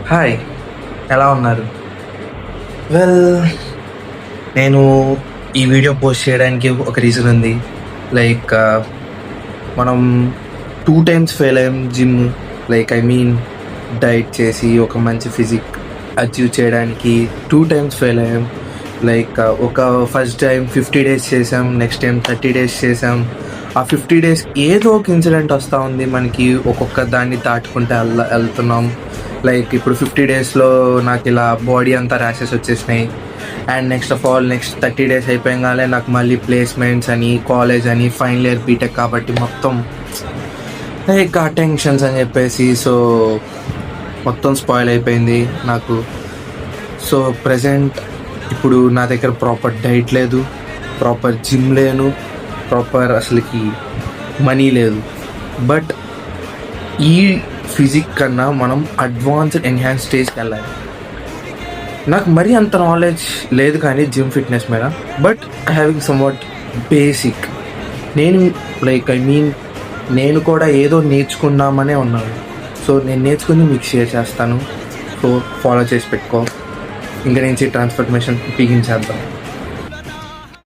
Hi, ఎలా ఉన్నారు? Well, నేను ఈ వీడియో పోస్ట్ చేయడానికి ఒక రీజన్ ఉంది. లైక్ మనం 2 టైమ్స్ ఫెయిల్ అయ్యాం జిమ్. డైట్ చేసి ఒక మంచి ఫిజిక్ అచీవ్ చేయడానికి 2 టైమ్స్ ఫెయిల్ అయ్యాం. ఒక ఫస్ట్ టైం 50 డేస్ చేసాం, నెక్స్ట్ టైం 30 డేస్ చేసాం. ఆ 50 డేస్ ఏదో ఒక ఇన్సిడెంట్ వస్తూ ఉంది మనకి, ఒక్కొక్క దాన్ని దాటుకుంటే వెళ్తున్నాం. ఇప్పుడు 50 డేస్లో నాకు ఇలా బాడీ అంతా ర్యాషెస్ వచ్చేసినాయి. అండ్ నెక్స్ట్ 30 డేస్ అయిపోయాగానే నాకు మళ్ళీ ప్లేస్మెంట్స్ అని, కాలేజ్ అని, ఫైనల్ ఇయర్ బీటెక్ కాబట్టి మొత్తం ఆ టెన్షన్స్ అని చెప్పేసి మొత్తం స్పాయిల్ అయిపోయింది నాకు. సో ప్రజెంట్ ఇప్పుడు నా దగ్గర ప్రాపర్ డైట్ లేదు, ప్రాపర్ జిమ్ లేను, ప్రాపర్ అసలుకి మనీ లేదు. బట్ ఈ ఫిజిక్ కన్నా మనం అడ్వాన్స్డ్ ఎన్హాన్స్ స్టేజ్కి వెళ్ళాలి. నాకు మరీ అంత నాలెడ్జ్ లేదు కానీ జిమ్ ఫిట్నెస్ మీద, but having some what basic. నేను కూడా ఏదో నేర్చుకుందామనే ఉన్నాను. సో నేను నేర్చుకుని మీకు షేర్ చేస్తాను. సో ఫాలో చేసి పెట్టుకో. ఇంక నుంచి ట్రాన్స్ఫర్మేషన్ బిగిన్ చేద్దాం.